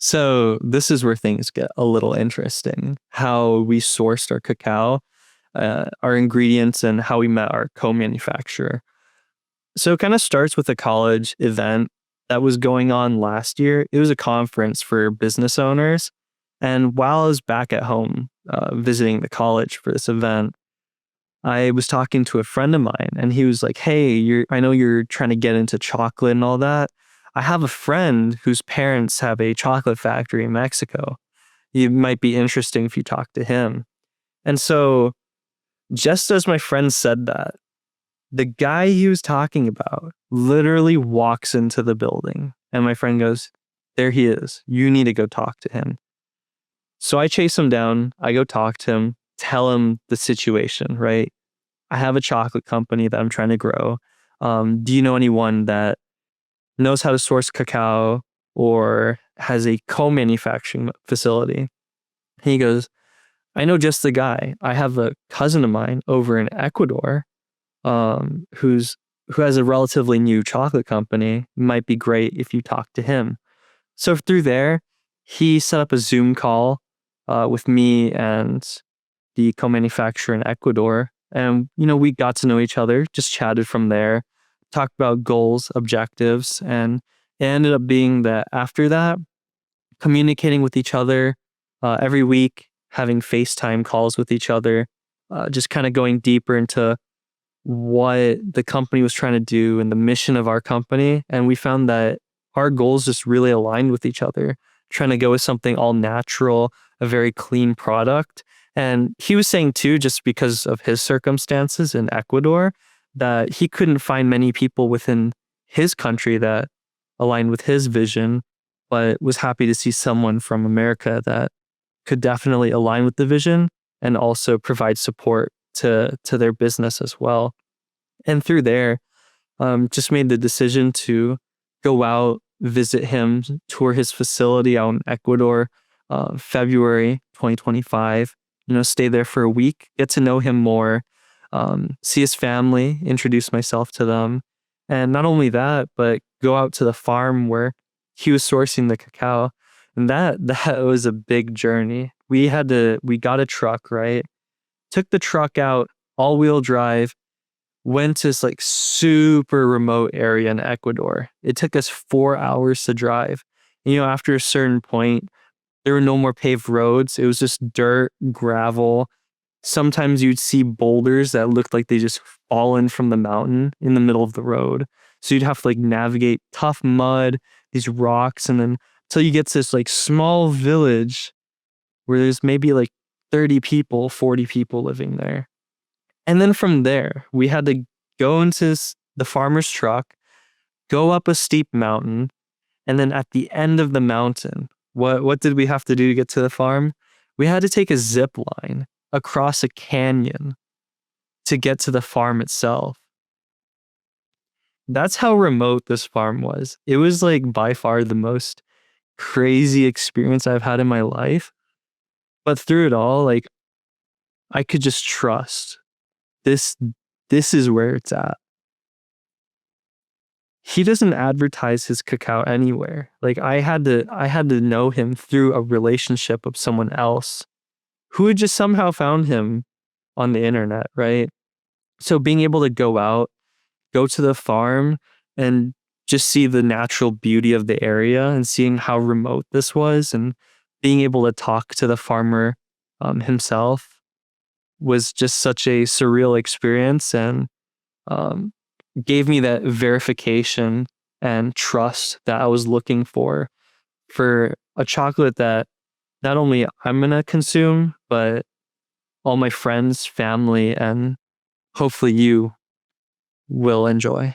So this is where things get a little interesting. How we sourced our cacao, our ingredients, and how we met our co-manufacturer. So it kind of starts with a college event that was going on last year. It was a conference for business owners. And while I was back at home visiting the college for this event, I was talking to a friend of mine and he was like, "Hey, I know you're trying to get into chocolate and all that. I have a friend whose parents have a chocolate factory in Mexico. It might be interesting if you talk to him." And so, just as my friend said that, the guy he was talking about literally walks into the building. And my friend goes, "There he is. You need to go talk to him." So I chase him down. I go talk to him, tell him the situation, right? I have a chocolate company that I'm trying to grow. Do you know anyone that knows how to source cacao or has a co-manufacturing facility? He goes, "I know just the guy. I have a cousin of mine over in Ecuador, um, who's who has a relatively new chocolate company. Might be great if you talk to him." So through there, he set up a Zoom call with me and the co-manufacturer in Ecuador. And, we got to know each other, just chatted from there, talked about goals, objectives. And it ended up being that after that, communicating with each other every week, having FaceTime calls with each other, just kind of going deeper into what the company was trying to do and the mission of our company. And we found that our goals just really aligned with each other, trying to go with something all natural, a very clean product. And he was saying too, just because of his circumstances in Ecuador, that he couldn't find many people within his country that aligned with his vision, but was happy to see someone from America that could definitely align with the vision and also provide support to their business as well. And through there, just made the decision to go out, visit him, tour his facility out in Ecuador, February 2025. Stay there for a week, get to know him more, see his family, introduce myself to them. And not only that, but go out to the farm where he was sourcing the cacao. And that was a big journey. We got a truck, right? Took the truck out, all-wheel drive, went to this like super remote area in Ecuador. It took us 4 hours to drive. After a certain point, there were no more paved roads. It was just dirt, gravel. Sometimes you'd see boulders that looked like they just fallen from the mountain in the middle of the road. So you'd have to like navigate tough mud, these rocks, and then till you get to this like small village where there's maybe like 30 people, 40 people living there. And then from there, we had to go into the farmer's truck, go up a steep mountain, and then at the end of the mountain, what did we have to do to get to the farm? We had to take a zip line across a canyon to get to the farm itself. That's how remote this farm was. It was like by far the most crazy experience I've had in my life. But through it all, like I could just trust this this is where it's at. He doesn't advertise his cacao anywhere. Like I had to know him through a relationship of someone else who had just somehow found him on the internet, right? So being able to go out, go to the farm and just see the natural beauty of the area and seeing how remote this was and being able to talk to the farmer himself was just such a surreal experience and um, gave me that verification and trust that I was looking for a chocolate that not only I'm gonna consume, but all my friends, family, and hopefully you will enjoy.